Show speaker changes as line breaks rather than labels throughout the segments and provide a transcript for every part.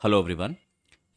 Hello everyone.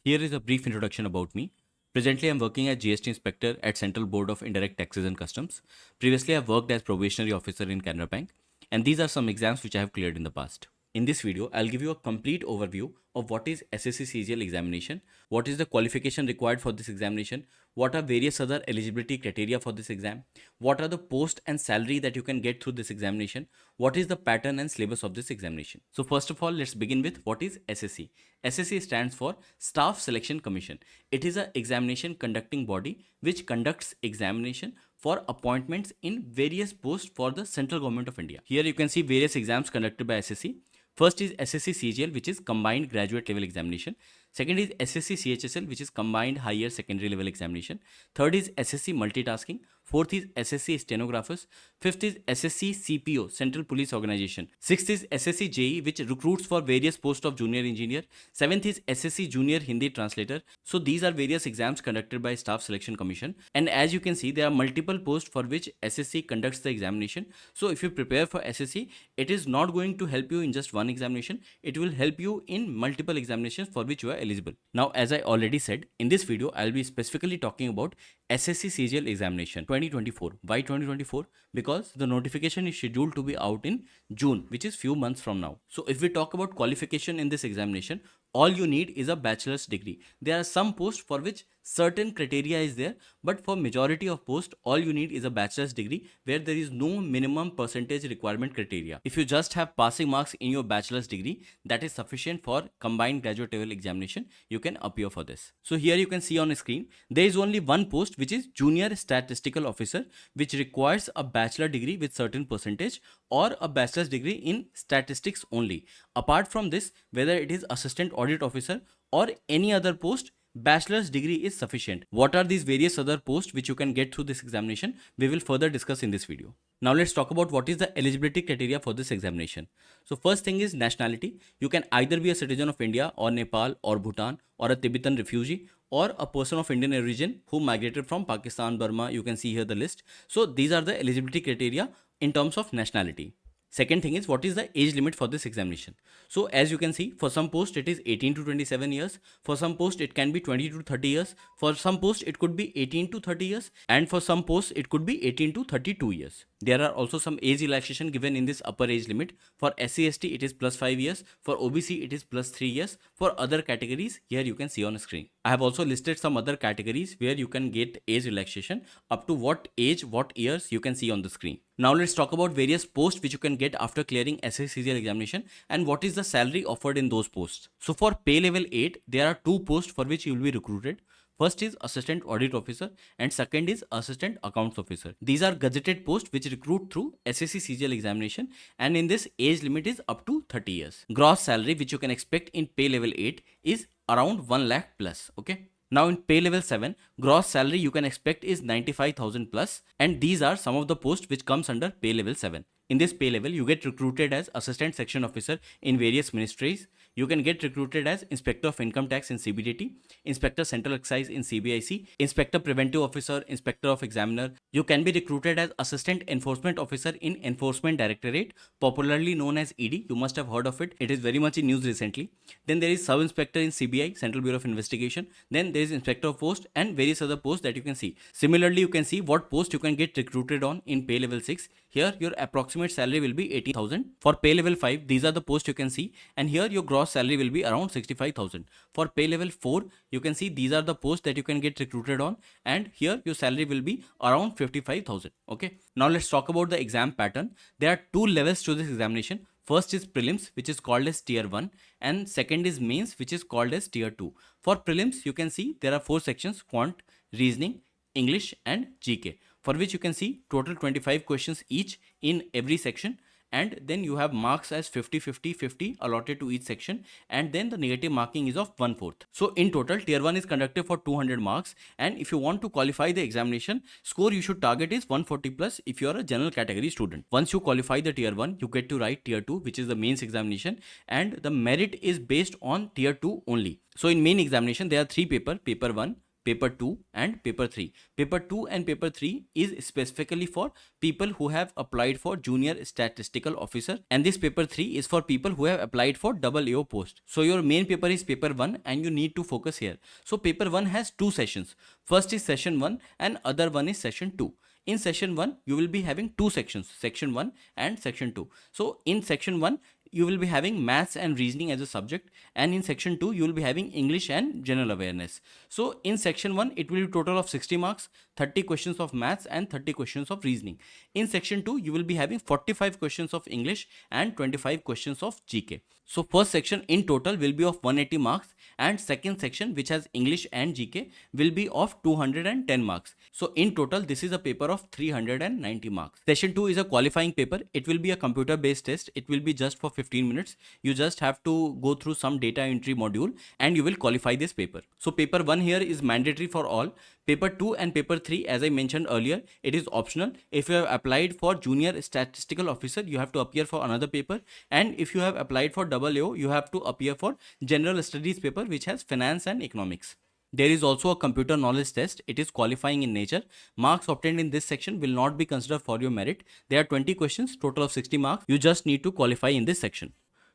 Here is a brief introduction about me. Presently, I am working as GST Inspector at Central Board of Indirect Taxes and Customs. Previously, I have worked as Probationary Officer in Canara Bank, and these are some exams which I have cleared in the past. In this video, I'll give you a complete overview of what is SSC CGL examination, what is the qualification required for this examination, what are various other eligibility criteria for this exam, what are the post and salary that you can get through this examination, what is the pattern and syllabus of this examination. So first of all, let's begin with what is SSC. SSC stands for Staff Selection Commission. It is an examination conducting body which conducts examination for appointments in various posts for the central government of India. Here you can see various exams conducted by SSC. First is SSC CGL, which is Combined Graduate Level Examination. Second is SSC CHSL, which is Combined Higher Secondary Level Examination. Third is SSC Multitasking. Fourth is SSC Stenographers. Fifth is SSC CPO, Central Police Organization. Sixth is SSC JE, which recruits for various posts of Junior Engineer. Seventh is SSC Junior Hindi Translator. So these are various exams conducted by Staff Selection Commission. And as you can see, there are multiple posts for which SSC conducts the examination. So if you prepare for SSC, it is not going to help you in just one examination. It will help you in multiple examinations for which you are eligible. Now, as I already said, in this video, I'll be specifically talking about SSC CGL Examination 2024. Why 2024? Because the notification is scheduled to be out in June, which is few months from now. So if we talk about qualification in this examination, all you need is a bachelor's degree. There are some posts for which certain criteria is there, but for majority of posts, all you need is a bachelor's degree where there is no minimum percentage requirement criteria. If you just have passing marks in your bachelor's degree, that is sufficient for combined graduate level examination. You can appear for this. So here you can see on screen, there is only one post which is Junior Statistical Officer, which requires a bachelor degree with certain percentage or a bachelor's degree in statistics only. Apart from this, whether it is Assistant Audit Officer or any other post, bachelor's degree is sufficient. What are these various other posts which you can get through this examination? We will further discuss in this video. Now let's talk about what is the eligibility criteria for this examination. So first thing is nationality. You can either be a citizen of India or Nepal or Bhutan or a Tibetan refugee or a person of Indian origin who migrated from Pakistan, Burma. You can see here the list. So these are the eligibility criteria in terms of nationality. Second thing is what is the age limit for this examination. So as you can see, for some post it is 18 to 27 years. For some post it can be 20 to 30 years. For some post it could be 18 to 30 years. And for some posts it could be 18 to 32 years. There are also some age relaxation given in this upper age limit. For SC/ST it is plus 5 years. For OBC it is plus 3 years. For other categories, here you can see on screen. I have also listed some other categories where you can get age relaxation up to what age, what years you can see on the screen. Now let's talk about various posts which you can get after clearing SSC CGL examination and what is the salary offered in those posts. So for pay level 8, there are two posts for which you will be recruited. First is Assistant Audit Officer and second is Assistant Accounts Officer. These are gazetted posts which recruit through SSC CGL examination, and in this age limit is up to 30 years. Gross salary which you can expect in pay level 8 is around 1 lakh plus. Okay. Now in pay level 7, gross salary you can expect is 95,000 plus, and these are some of the posts which comes under pay level 7. In this pay level, you get recruited as Assistant Section Officer in various ministries. You can get recruited as Inspector of Income Tax in CBDT, Inspector Central Excise in CBIC, Inspector Preventive Officer, Inspector of Examiner. You can be recruited as Assistant Enforcement Officer in Enforcement Directorate, popularly known as ED. You must have heard of it. It is very much in news recently. Then there is Sub Inspector in CBI, Central Bureau of Investigation. Then there is Inspector of Post and various other posts that you can see. Similarly, you can see what post you can get recruited on in pay level 6. Here your approximate salary will be 80,000. For pay level 5, these are the posts you can see, and here your gross salary will be around 65,000. For pay level 4, you can see these are the posts that you can get recruited on, and here your salary will be around 55,000. Okay. Now let's talk about the exam pattern. There are two levels to this examination. First is prelims, which is called as tier 1, and second is mains, which is called as tier 2. For prelims, you can see there are 4 sections: quant, reasoning, English and GK, for which you can see total 25 questions each in every section, and then you have marks as 50 50 50 allotted to each section, and then the negative marking is of 1/4. So in total, tier 1 is conducted for 200 marks, and if you want to qualify the examination, score you should target is 140 plus if you are a general category student. Once you qualify the tier 1, you get to write tier 2, which is the mains examination, and the merit is based on tier 2 only. So in main examination there are 3 papers: paper 1, paper 2 and paper 3. Paper 2 and paper 3 is specifically for people who have applied for junior statistical officer, and this paper 3 is for people who have applied for double AO post. So your main paper is paper 1 and you need to focus here. So paper 1 has two sessions. First is session 1 and other one is session 2. In session 1 you will be having two sections, section 1 and section 2. So in section 1 you will be having maths and reasoning as a subject, and in section 2 you will be having English and general awareness. So in section 1 it will be total of 60 marks, 30 questions of maths and 30 questions of reasoning. In section 2 you will be having 45 questions of English and 25 questions of GK. So first section in total will be of 180 marks, and second section, which has English and GK, will be of 210 marks. So in total this is a paper of 390 marks. Session 2 is a qualifying paper. It will be a computer based test. It will be just for 15 minutes. You just have to go through some data entry module and you will qualify this paper. So paper 1 here is mandatory for all. Paper 2 and paper 3, as I mentioned earlier, it is optional. If you have applied for junior statistical officer, you have to appear for another paper, and if you have applied for double AO, you have to appear for general studies paper, which has finance and economics. There is also a computer knowledge test. It is qualifying in nature. Marks obtained in this section will not be considered for your merit. There are 20 questions, total of 60 marks. You just need to qualify in this section.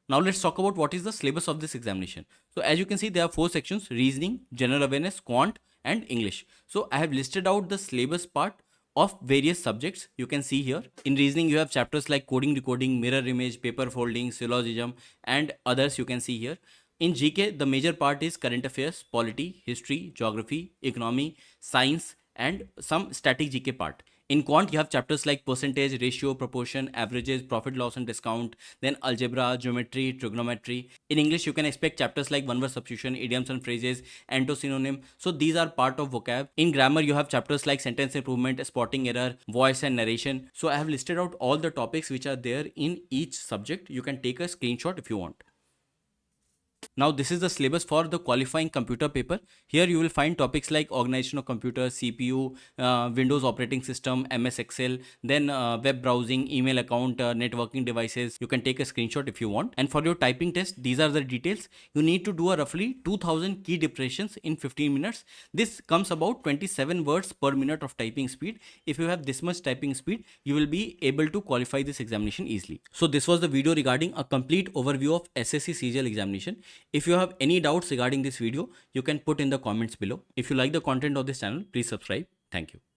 Now let's talk about what is the syllabus of this examination. So as you can see, there are 4 sections: reasoning, general awareness, quant and English. So I have listed out the syllabus part of various subjects. You can see here in reasoning you have chapters like coding, decoding, mirror image, paper folding, syllogism and others. You can see here. In GK, the major part is current affairs, polity, history, geography, economy, science and some static GK part. In quant, you have chapters like percentage, ratio, proportion, averages, profit, loss and discount, then algebra, geometry, trigonometry. In English, you can expect chapters like one word substitution, idioms and phrases, antosynonym. So these are part of vocab. In grammar, you have chapters like sentence improvement, spotting error, voice and narration. So I have listed out all the topics which are there in each subject. You can take a screenshot if you want. Now this is the syllabus for the qualifying computer paper. Here you will find topics like organization of computer, CPU, Windows operating system, MS Excel, then web browsing, email account, networking devices. You can take a screenshot if you want. And for your typing test, these are the details. You need to do a roughly 2000 key depressions in 15 minutes. This comes about 27 words per minute of typing speed. If you have this much typing speed, you will be able to qualify this examination easily. So this was the video regarding a complete overview of SSC CGL examination. If you have any doubts regarding this video, you can put in the comments below. If you like the content of this channel, please subscribe. Thank you.